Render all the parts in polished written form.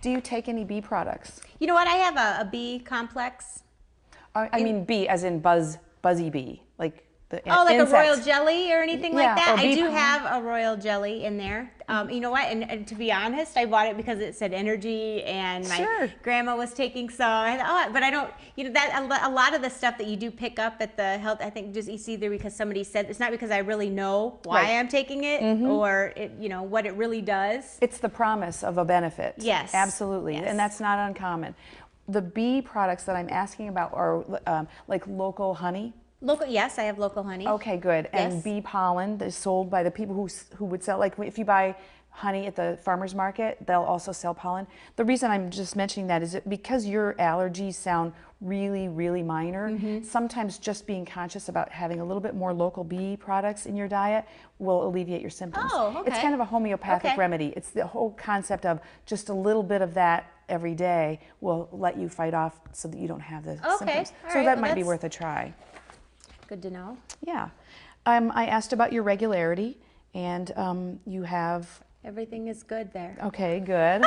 Do you take any bee products? You know what? I have a bee complex. I mean bee as in buzzy bee, like the like insects. a royal jelly or anything like that? or I bee do pollen. have a royal jelly in there. You know what? And to be honest, I bought it because it said energy, and my grandma was taking some. I thought, but I don't. You know that a lot of the stuff that you do pick up at the health, I think just it's either because somebody said it's not because I really know why I'm taking it or you know what it really does. It's the promise of a benefit. Yes, absolutely, and that's not uncommon. The bee products that I'm asking about are like local honey. Local, yes, I have local honey. Okay, good. Yes. And bee pollen is sold by the people who would sell, like if you buy honey at the farmer's market, they'll also sell pollen. The reason I'm just mentioning that is because your allergies sound really, really minor, sometimes just being conscious about having a little bit more local bee products in your diet will alleviate your symptoms. Oh, okay. It's kind of a homeopathic remedy. It's the whole concept of just a little bit of that every day will let you fight off so that you don't have the symptoms. So that might be worth a try. Good to know. Yeah. I asked about your regularity, and you have... Everything is good there. Okay, good.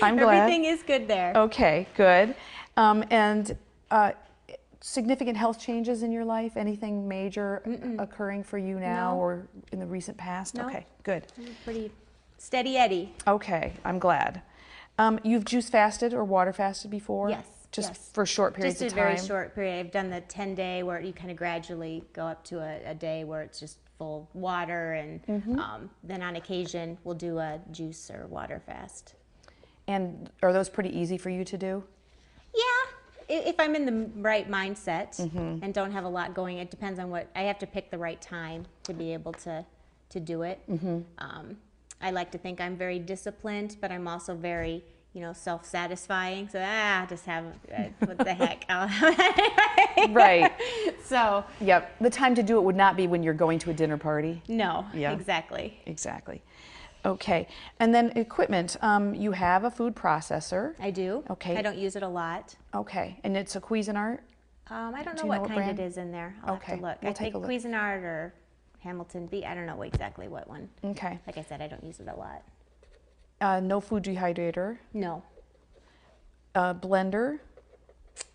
I'm glad. Everything is good there. Okay, good. And significant health changes in your life? Anything major occurring for you now or in the recent past? No. Okay, good. I'm pretty steady Eddie. Okay, I'm glad. You've juice fasted or water fasted before? Yes. Just for short periods of time? Just a very short period. I've done the 10-day where you kind of gradually go up to a day where it's just full water, and then on occasion we'll do a juice or water fast. And are those pretty easy for you to do? Yeah, if I'm in the right mindset and don't have a lot going. It depends on what, I have to pick the right time to be able to do it. I like to think I'm very disciplined, but I'm also very, you know, self-satisfying. So just have what the heck. Right. So. Yep. The time to do it would not be when you're going to a dinner party. No. Yeah. Exactly. Exactly. Okay. And then equipment. You have a food processor. I do. Okay. I don't use it a lot. Okay. And it's a Cuisinart? I don't know what kind it is in there. I'll have to look. We'll I think Cuisinart or Hamilton Bee. I don't know exactly what one. Okay. Like I said, I don't use it a lot. No food dehydrator? No. Blender?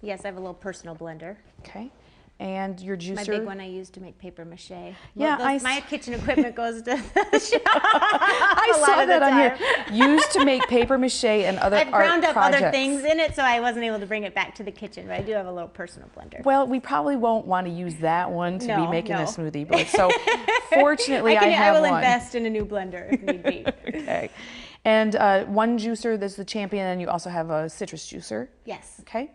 Yes, I have a little personal blender. Okay. And your juicer? My big one I use to make paper mache. Yeah, my kitchen equipment goes to the shop. I saw that on here. Used to make paper mache and other art projects. I've ground up other things in it, so I wasn't able to bring it back to the kitchen, but I do have a little personal blender. Well, we probably won't want to use that one to be making a smoothie, but so fortunately I will invest in a new blender if need be. Okay. And one juicer, there's the Champion, and you also have a citrus juicer. Yes. Okay.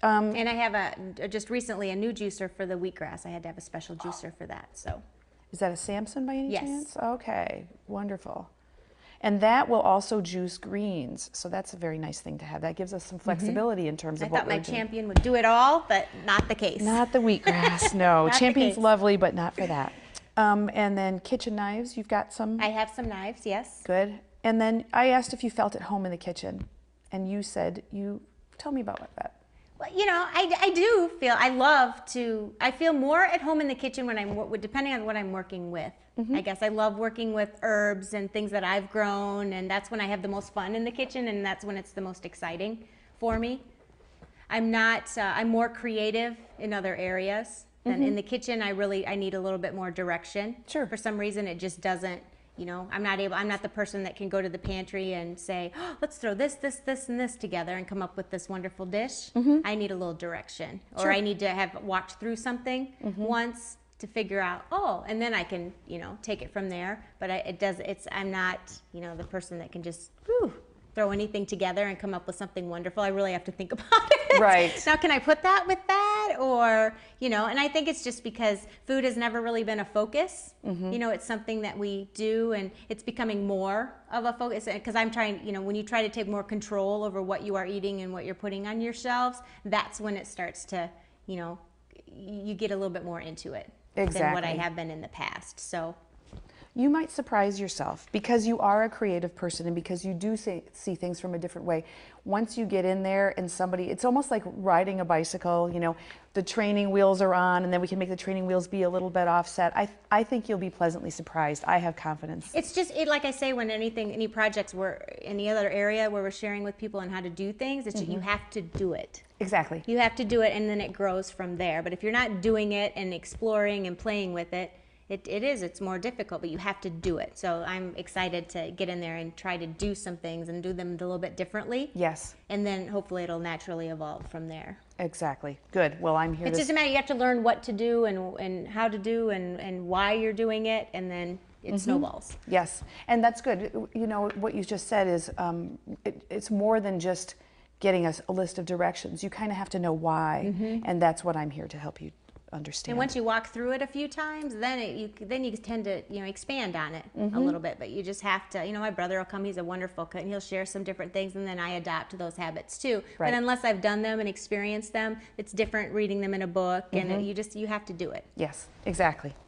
And I have just recently a new juicer for the wheatgrass. I had to have a special juicer for that. So. Is that a Samson by any chance? Yes. Okay, wonderful. And that will also juice greens, so that's a very nice thing to have. That gives us some flexibility in terms of what we're doing. I thought my Champion would do it all, but not the case. Not the wheatgrass, no. Champion's lovely, but not for that. And then kitchen knives, you've got some? I have some knives, yes. Good. And then I asked if you felt at home in the kitchen, and you said tell me about that. Well, you know, I do feel, I feel more at home in the kitchen when depending on what I'm working with. I guess I love working with herbs and things that I've grown, and that's when I have the most fun in the kitchen, and that's when it's the most exciting for me. I'm more creative in other areas than in the kitchen. I need a little bit more direction. Sure. For some reason, it just doesn't. You know, I'm not the person that can go to the pantry and say, oh, let's throw this, and this together and come up with this wonderful dish. I need a little direction, or I need to have watched through something once to figure out, and then I can, you know, take it from there. But I'm not, you know, the person that can just throw anything together and come up with something wonderful. I really have to think about it. Right. Now, can I put that with that? Or, you know, and I think it's just because food has never really been a focus. You know, it's something that we do, and it's becoming more of a focus. Because I'm trying, you know, when you try to take more control over what you are eating and what you're putting on your shelves, that's when it starts to, you know, you get a little bit more into it than what I have been in the past. So you might surprise yourself because you are a creative person and because you do see things from a different way. Once you get in there and somebody, it's almost like riding a bicycle, you know, the training wheels are on and then we can make the training wheels be a little bit offset. I think you'll be pleasantly surprised. I have confidence. It's just, like I say, when any projects were any other area where we're sharing with people on how to do things, it's you have to do it. Exactly. You have to do it and then it grows from there. But if you're not doing it and exploring and playing with it, it's more difficult, but you have to do it. So I'm excited to get in there and try to do some things and do them a little bit differently. Yes. And then hopefully it'll naturally evolve from there. Exactly. Good. Well, I'm here It's just a matter, you have to learn what to do and how to do and why you're doing it, and then it snowballs. Yes. And that's good. You know, what you just said is it's more than just getting a list of directions. You kind of have to know why, and that's what I'm here to help you understand. And once you walk through it a few times, then you tend to expand on it a little bit. But you just have to. My brother will come. He's a wonderful cook, and he'll share some different things, and then I adopt those habits too. Right. But unless I've done them and experienced them, it's different reading them in a book, and you have to do it. Yes, exactly.